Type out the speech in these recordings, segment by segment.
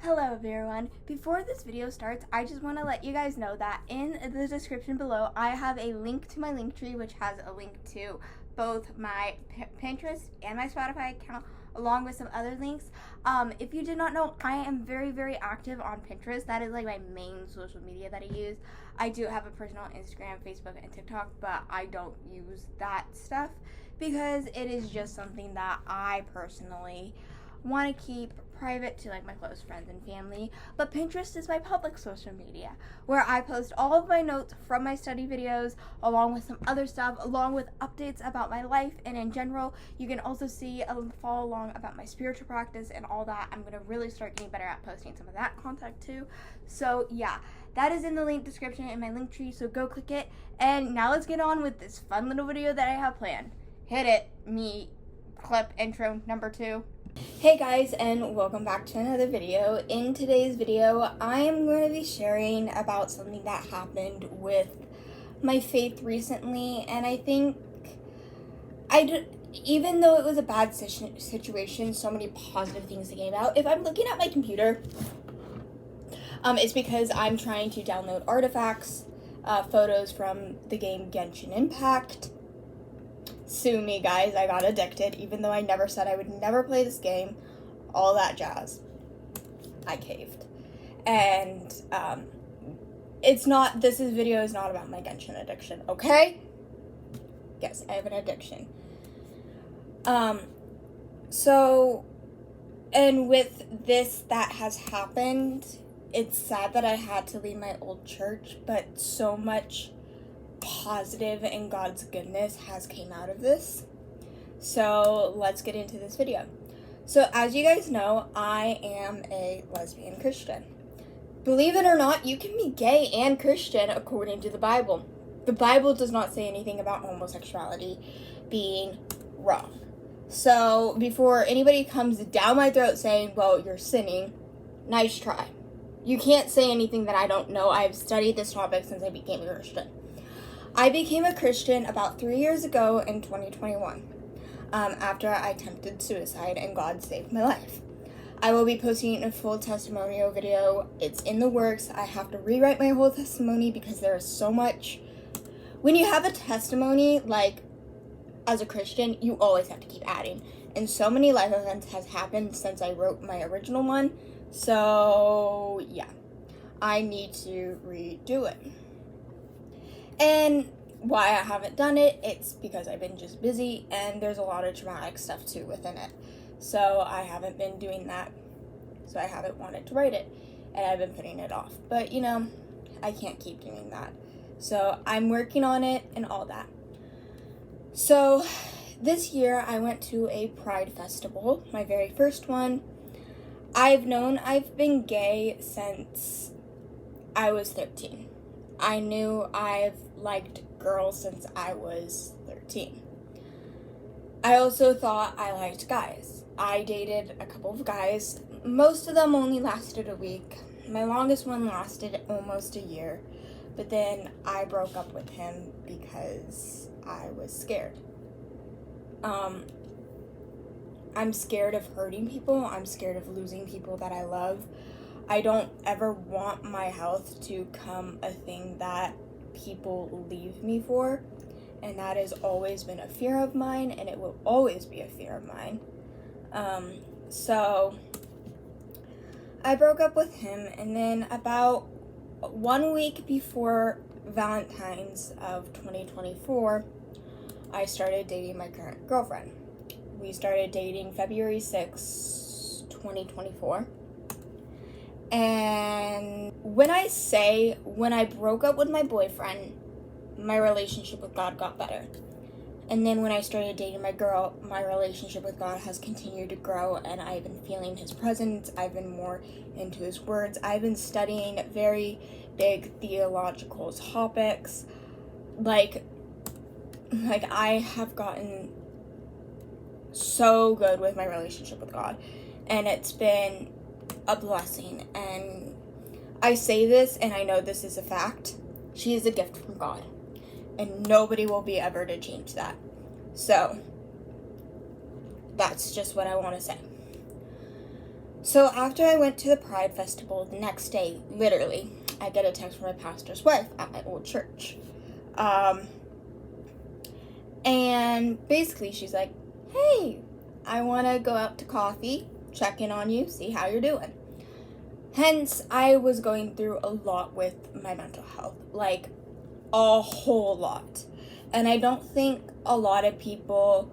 Hello everyone. Before this video starts, I just want to let you guys know that in the description below, I have a link to my Linktree, which has a link to both my Pinterest and my Spotify account, along with some other links. If you did not know, I am very active on Pinterest. That is like my main social media that I use. I do have a personal Instagram, Facebook, and TikTok, but I don't use that stuff because it is just something that I personally want to keep private to like my close friends and family. But Pinterest is my public social media where I post all of my notes from my study videos along with some other stuff, along with updates about my life and in general. You can also see a follow along about my spiritual practice and all that. I'm gonna really start getting better at posting some of that content too. So yeah, that is in the link description in my Linktree, so go click it. And now let's get on with this fun little video that I have planned. Hit it, me clip intro number 2. Hey guys, and welcome back to another video. In today's video, I am going to be sharing about something that happened with my faith recently, and I think even though it was a bad situation, so many positive things that came out. If I'm looking at my computer, it's because I'm trying to download artifacts, photos from the game Genshin Impact. Sue me, guys, I got addicted, even though I never said I would never play this game, all that jazz. I caved. And, this video is not about my Genshin addiction, okay? Yes, I have an addiction. And with this that has happened, it's sad that I had to leave my old church, but so much positive and God's goodness has came out of this. So let's get into this video. So as you guys know, I am a lesbian Christian. Believe it or not, you can be gay and Christian according to the Bible. The Bible does not say anything about homosexuality being wrong. So before anybody comes down my throat saying, well, you're sinning, nice try. You can't say anything that I don't know. I've studied this topic since I became a Christian. I became a Christian about 3 years ago in 2021, after I attempted suicide and God saved my life. I will be posting a full testimonial video. It's in the works. I have to rewrite my whole testimony because there is so much. When you have a testimony, like, as a Christian, you always have to keep adding. And so many life events has happened since I wrote my original one. So, yeah, I need to redo it. And why I haven't done it, it's because I've been just busy, and there's a lot of traumatic stuff too within it. So I haven't been doing that, so I haven't wanted to write it, and I've been putting it off. But, you know, I can't keep doing that. So I'm working on it and all that. So this year I went to a Pride festival, my very first one. I've been gay since I was 13. I knew I've liked girls since I was 13. I also thought I liked guys. I dated a couple of guys. Most of them only lasted a week. My longest one lasted almost a year. But then I broke up with him because I was scared. I'm scared of hurting people. I'm scared of losing people that I love. I don't ever want my health to become a thing that people leave me for, and that has always been a fear of mine, and it will always be a fear of mine. So I broke up with him, and then about 1 week before Valentine's of 2024, I started dating my current girlfriend. We started dating February 6, 2024. And when I broke up with my boyfriend, my relationship with God got better. And then when I started dating my girl, my relationship with God has continued to grow, and I've been feeling his presence. I've been more into his words. I've been studying very big theological topics. Like I have gotten so good with my relationship with God, and it's been a blessing. And I say this, and I know this is a fact. She is a gift from God, and nobody will be ever to change that. So that's just what I want to say. So after I went to the Pride Festival, the next day, literally, I get a text from my pastor's wife at my old church. And basically she's like, hey, I want to go out to coffee, check in on you, see how you're doing. Hence, I was going through a lot with my mental health, like a whole lot. And I don't think a lot of people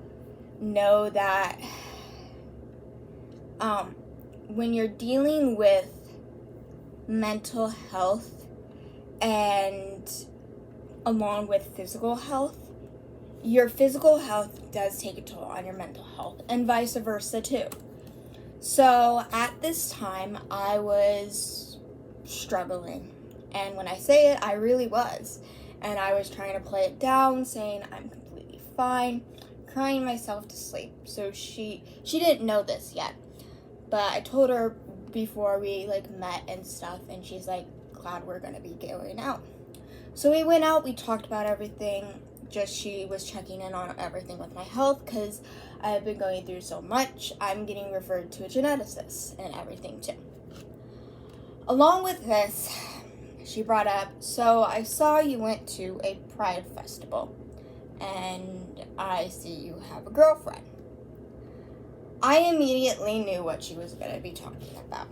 know that when you're dealing with mental health and along with physical health, your physical health does take a toll on your mental health and vice versa too. So at this time, I was struggling. And when I say it, I really was. And I was trying to play it down, saying I'm completely fine, crying myself to sleep. So she didn't know this yet. But I told her before we met and stuff, and she's like, glad we're gonna be going out. So we went out, we talked about everything. Just she was checking in on everything with my health because I've been going through so much. I'm getting referred to a geneticist and everything too. Along with this, she brought up, so I saw you went to a Pride Festival and I see you have a girlfriend. I immediately knew what she was going to be talking about.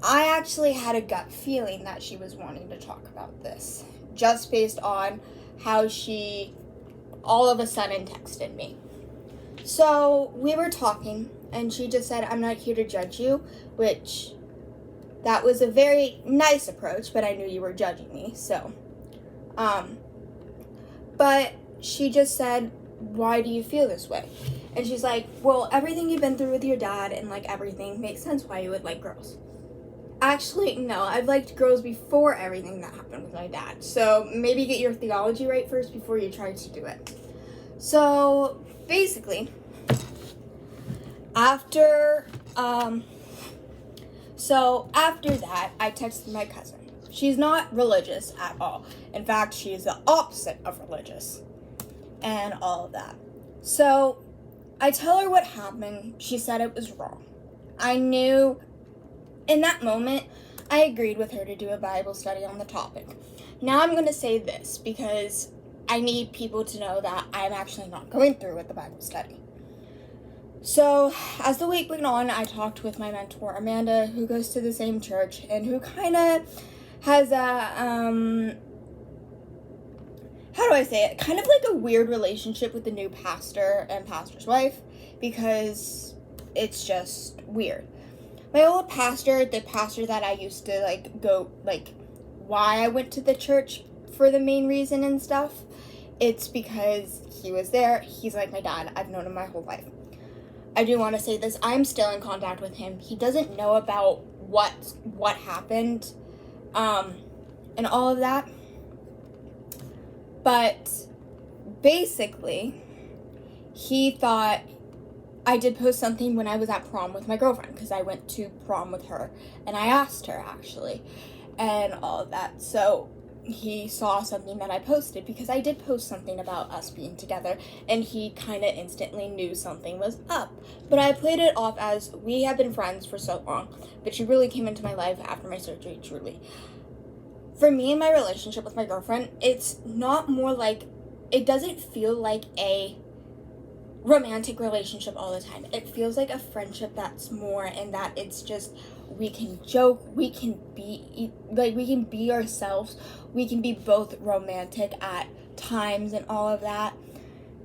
I actually had a gut feeling that she was wanting to talk about this, just based on how she all of a sudden texted me. So we were talking, and she just said, I'm not here to judge you, which that was a very nice approach, but I knew you were judging me, so. But she just said, why do you feel this way? And she's like, well, everything you've been through with your dad and everything makes sense why you would like girls. Actually, no, I've liked girls before everything that happened with my dad. So maybe get your theology right first before you try to do it. So basically, after that, I texted my cousin. She's not religious at all. In fact, she is the opposite of religious and all of that. So I tell her what happened. She said it was wrong. I knew in that moment, I agreed with her to do a Bible study on the topic. Now I'm going to say this because I need people to know that I'm actually not going through with the Bible study. So as the week went on, I talked with my mentor, Amanda, who goes to the same church and who kind of has a, how do I say it? Kind of like a weird relationship with the new pastor and pastor's wife because it's just weird. My old pastor, the pastor that I used to go, why I went to the church for the main reason and stuff, it's because he was there. He's like my dad. I've known him my whole life. I do want to say this. I'm still in contact with him. He doesn't know about what happened, and all of that. But basically, he thought I did post something when I was at prom with my girlfriend, because I went to prom with her, and I asked her, actually, and all of that. So he saw something that I posted, because I did post something about us being together, and he kind of instantly knew something was up. But I played it off as, we have been friends for so long, but she really came into my life after my surgery, truly. For me and my relationship with my girlfriend, it's not more like, it doesn't feel like a romantic relationship all the time. It feels like a friendship that's more, and that it's just, we can joke, we can be ourselves, we can be both romantic at times and all of that,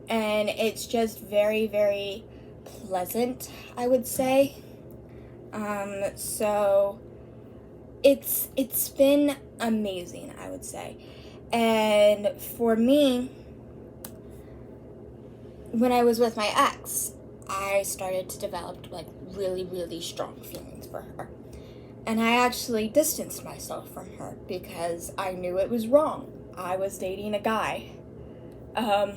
and it's just very, very pleasant, I would say. So it's been amazing, I would say. And for me, when I was with my ex, I started to develop really, really strong feelings for her. And I actually distanced myself from her because I knew it was wrong. I was dating a guy. I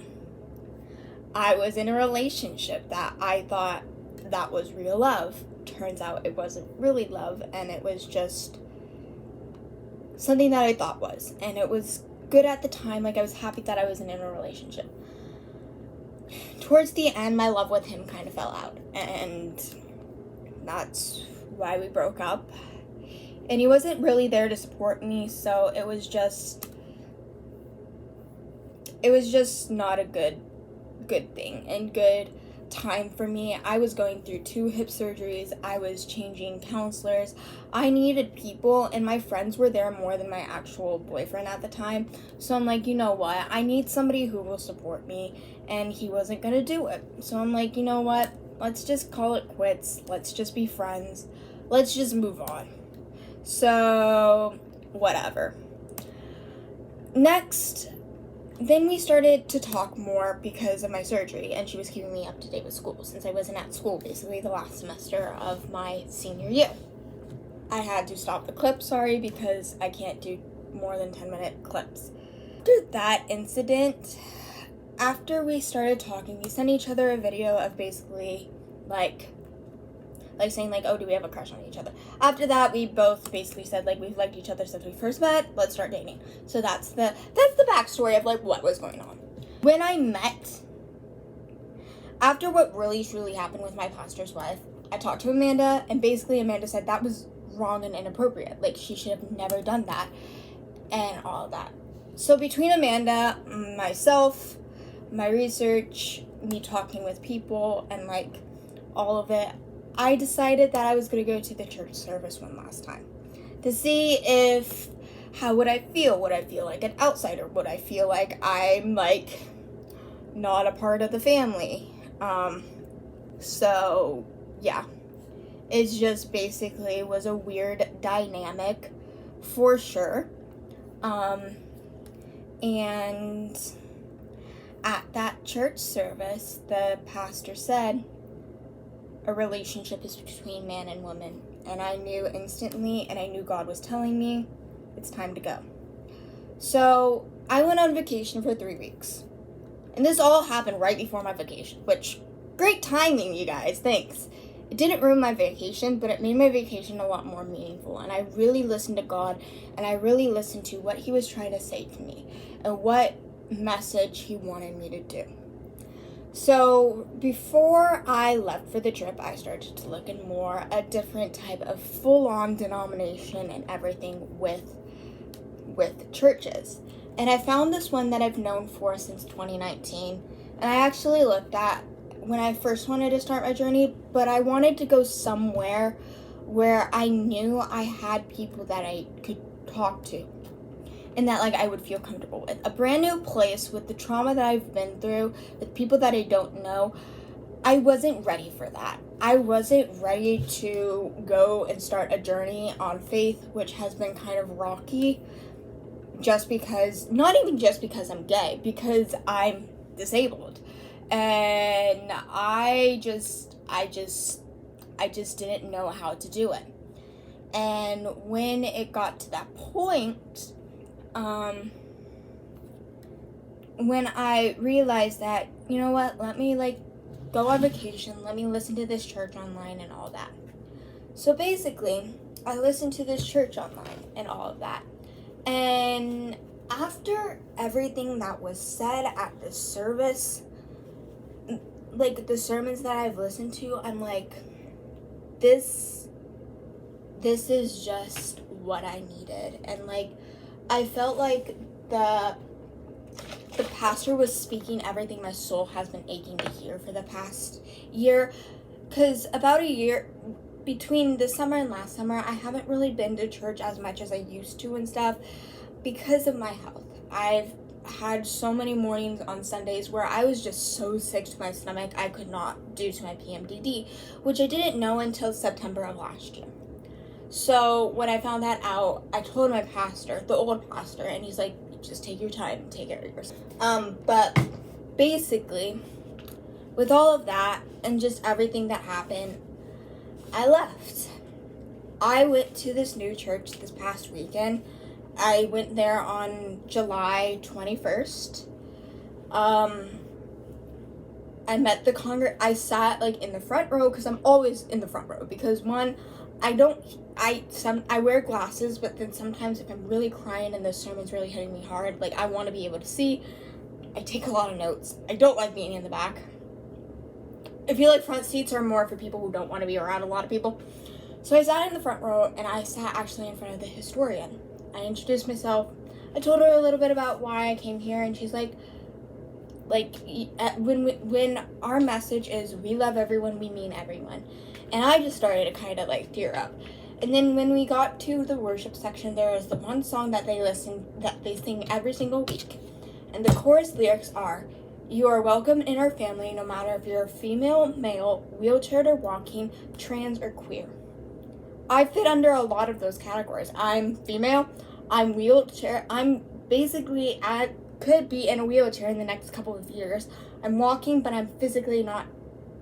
was in a relationship that I thought that was real love. Turns out it wasn't really love, and it was just something that I thought was. And it was good at the time. I was happy that I wasn't in a relationship. Towards the end, my love with him kind of fell out, and that's why we broke up. And he wasn't really there to support me, so it was just not a good thing and good time for me. I was going through 2 hip surgeries. I was changing counselors. I needed people, and my friends were there more than my actual boyfriend at the time. So I'm like, you know what? I need somebody who will support me, and he wasn't gonna do it. So I'm like, you know what? Let's just call it quits. Let's just be friends. Let's just move on. So, whatever. Next, then we started to talk more because of my surgery, and she was keeping me up to date with school since I wasn't at school basically the last semester of my senior year. I had to stop the clip, because I can't do more than 10-minute clips. After that incident, after we started talking, we sent each other a video of basically like saying like, oh, do we have a crush on each other? After that, we both basically said like, we've liked each other since we first met, let's start dating. So that's the backstory of like what was going on. When I met, after what really truly happened with my pastor's wife, I talked to Amanda, and basically Amanda said that was wrong and inappropriate. Like, she should have never done that and all of that. So between Amanda, myself, my research, me talking with people, and like all of it, I decided that I was going to go to the church service one last time to see how would I feel? Would I feel like an outsider? Would I feel like I'm like not a part of the family? So yeah, it's just basically was a weird dynamic for sure. And at that church service, the pastor said, a relationship is between man and woman. And I knew instantly, and I knew God was telling me, it's time to go. So I went on vacation for 3 weeks. And this all happened right before my vacation, which, great timing, you guys, thanks. It didn't ruin my vacation, but it made my vacation a lot more meaningful. And I really listened to God, and I really listened to what he was trying to say to me, and what message he wanted me to do. So before I left for the trip, I started to look in more a different type of full-on denomination and everything with churches. And I found this one that I've known for since 2019. And I actually looked at when I first wanted to start my journey, but I wanted to go somewhere where I knew I had people that I could talk to and that like I would feel comfortable with. A brand new place with the trauma that I've been through, with people that I don't know. I wasn't ready for that. I wasn't ready to go and start a journey on faith, which has been kind of rocky, not even just because I'm gay, because I'm disabled. And I just didn't know how to do it. And when it got to that point, when I realized that, you know what, let me like go on vacation, let me listen to this church online and all that. So basically, I listened to this church online and all of that. And after everything that was said at the service, like the sermons that I've listened to, I'm like, this is just what I needed. And like, I felt like the pastor was speaking everything my soul has been aching to hear for the past year. Because about a year, between this summer and last summer, I haven't really been to church as much as I used to and stuff because of my health. I've had so many mornings on Sundays where I was just so sick to my stomach I could not due to my PMDD, which I didn't know until September of last year. So when I found that out, I told my pastor, the old pastor, and he's like, just take your time, take care of yourself. But basically, with all of that and just everything that happened, I left. I went to this new church this past weekend. I went there on July 21st. I met the I sat like in the front row because I'm always in the front row because one, I wear glasses, but then sometimes if I'm really crying and the sermon's really hitting me hard, like I want to be able to see. I take a lot of notes. I don't like being in the back. I feel like front seats are more for people who don't want to be around a lot of people. So I sat in the front row, and I sat actually in front of the historian. I introduced myself. I told her a little bit about why I came here, and she's like, when our message is we love everyone, we mean everyone. And I just started to kind of like tear up. And then when we got to the worship section, there is the one song that they sing every single week. And the chorus lyrics are, "You are welcome in our family, no matter if you're female, male, wheelchaired or walking, trans or queer." I fit under a lot of those categories. I'm female, I'm wheelchair, I'm basically could be in a wheelchair in the next couple of years. I'm walking, but I'm physically not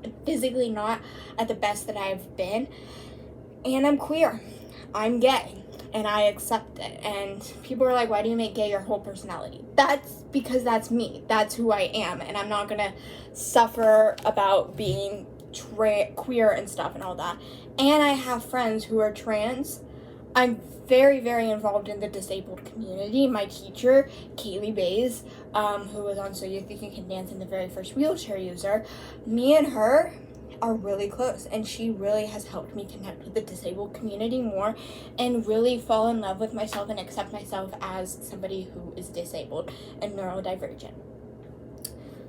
at the best that I've been. And I'm queer. I'm gay. And I accept it. And people are like, why do you make gay your whole personality? That's because that's me. That's who I am. And I'm not going to suffer about being queer and stuff and all that. And I have friends who are trans. I'm very, very involved in the disabled community. My teacher, Kaylee Bays, who was on So You Think You Can Dance and the very first wheelchair user, me and her are really close, and she really has helped me connect with the disabled community more and really fall in love with myself and accept myself as somebody who is disabled and neurodivergent.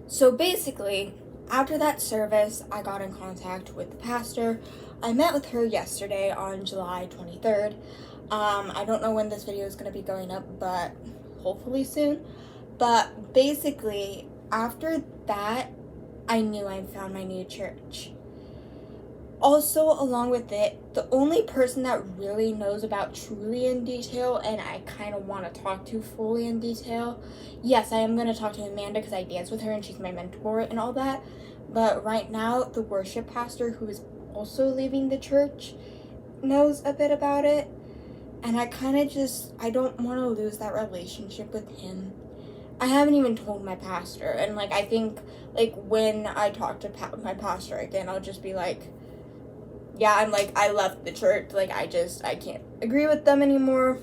So basically, after that service, I got in contact with the pastor. I met with her yesterday on July 23rd. I don't know when this video is going to be going up, but hopefully soon. But basically, after that, I knew I found my new church. Also, along with it, the only person that really knows about truly in detail, and I kind of want to talk to fully in detail, yes, I am going to talk to Amanda because I dance with her and she's my mentor and all that. But right now, the worship pastor, who is also leaving the church, knows a bit about it. And I don't want to lose that relationship with him. I haven't even told my pastor. And, I think, when I talk to my pastor again, I'll just be like, yeah, I left the church. I can't agree with them anymore.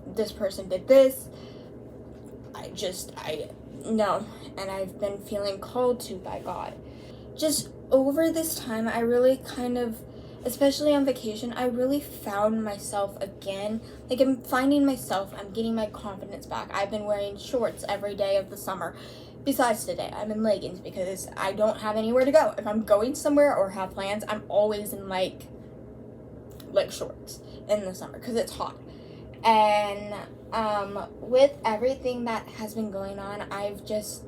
This person did this. No. And I've been feeling called to by God. Just over this time, I really especially on vacation, I really found myself again. I'm finding myself, I'm getting my confidence back. I've been wearing shorts every day of the summer. Besides today, I'm in leggings because I don't have anywhere to go. If I'm going somewhere or have plans, I'm always in shorts in the summer because it's hot. And with everything that has been going on, I've just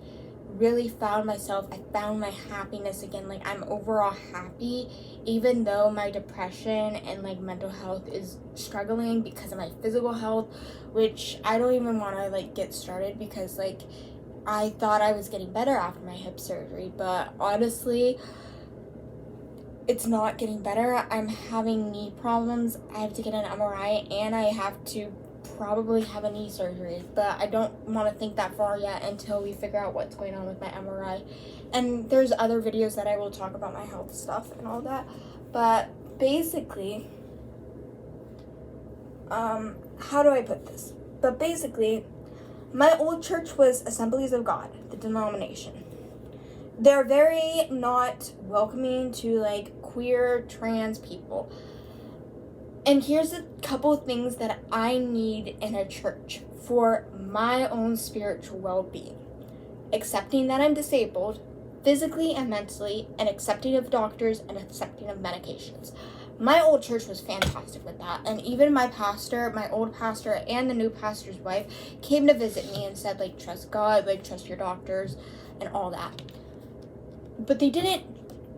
really found myself. I found my happiness again. I'm overall happy, even though my depression and mental health is struggling because of my physical health, which I don't even want to get started because I thought I was getting better after my hip surgery, but honestly, it's not getting better. I'm having knee problems. I have to get an MRI, and I have to probably have a knee surgery, but I don't want to think that far yet until we figure out what's going on with my MRI. And there's other videos that I will talk about my health stuff and all that. But basically, how do I put this? But basically, my old church was Assemblies of God, the denomination. They're very not welcoming to queer, trans people. And here's a couple of things that I need in a church for my own spiritual well-being. Accepting that I'm disabled, physically and mentally, and accepting of doctors and accepting of medications. My old church was fantastic with that. And even my pastor, my old pastor, and the new pastor's wife came to visit me and said, trust God, trust your doctors, and all that. But they didn't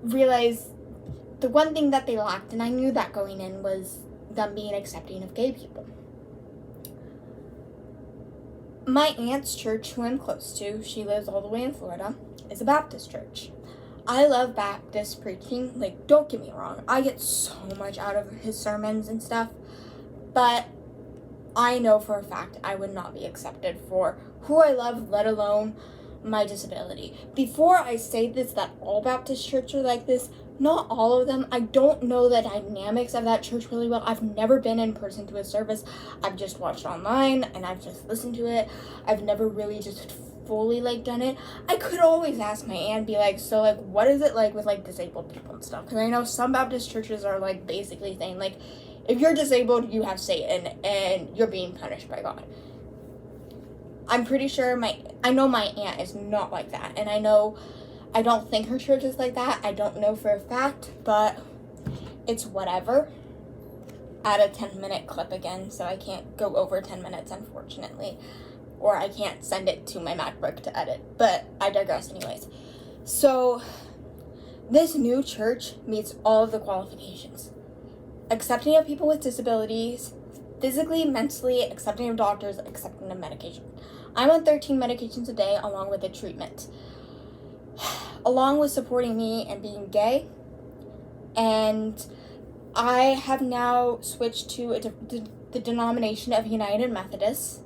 realize the one thing that they lacked, and I knew that going in, was them being accepting of gay people. My aunt's church, who I'm close to, she lives all the way in Florida, is a Baptist church. I love Baptist preaching. Don't get me wrong, I get so much out of his sermons and stuff, but I know for a fact I would not be accepted for who I love, let alone my disability. Before I say this, that all Baptist churches are like this, Not all of them. I don't know the dynamics of that church really well. I've never been in person to a service. I've just watched online and I've just listened to it. I've never really just fully like done it. I could always ask my aunt, be like, so like what is it like with like disabled people and stuff? Because I know some Baptist churches are like basically saying like, if you're disabled, you have Satan and you're being punished by God. I'm pretty sure I know my aunt is not like that, and I don't think her church is like that. I don't know for a fact, but it's whatever. Add a 10-minute clip again, so I can't go over 10 minutes, unfortunately. Or I can't send it to my MacBook to edit, but I digress anyways. So, this new church meets all of the qualifications. Accepting of people with disabilities, physically, mentally, accepting of doctors, accepting of medication. I'm on 13 medications a day along with a treatment. Along with supporting me and being gay. And I have now switched to the denomination of United Methodists.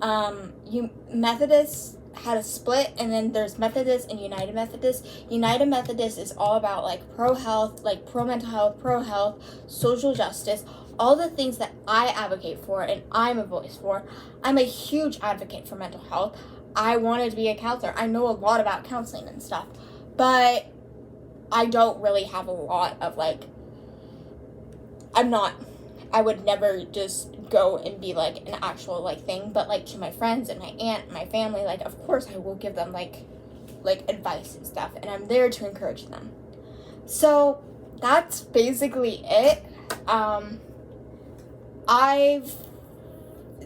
Methodists had a split, and then there's Methodists and United Methodists. United Methodist is all about like pro-health, like pro-mental health, pro-health, social justice, all the things that I advocate for and I'm a voice for. I'm a huge advocate for mental health. I wanted to be a counselor. I know a lot about counseling and stuff, but I don't really have a lot of like, I would never just go and be like an actual like thing, but like to my friends and my aunt and my family, like of course I will give them like advice and stuff, and I'm there to encourage them. So that's basically it.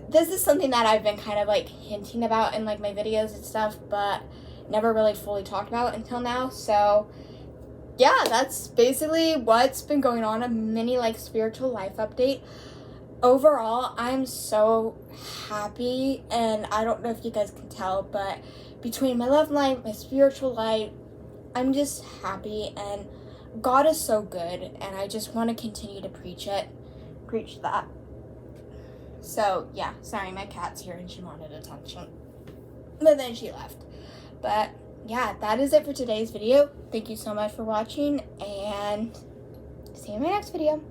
This is something that I've been kind of like hinting about in like my videos and stuff, but never really fully talked about until now. So yeah, that's basically what's been going on, a mini like spiritual life update. Overall, I'm so happy, and I don't know if you guys can tell, but between my love life, my spiritual life, I'm just happy, and God is so good, and I just want to continue to preach that. So yeah, sorry, my cat's here and she wanted attention, but then she left. But yeah, that is it for today's video. Thank you so much for watching, and see you in my next video.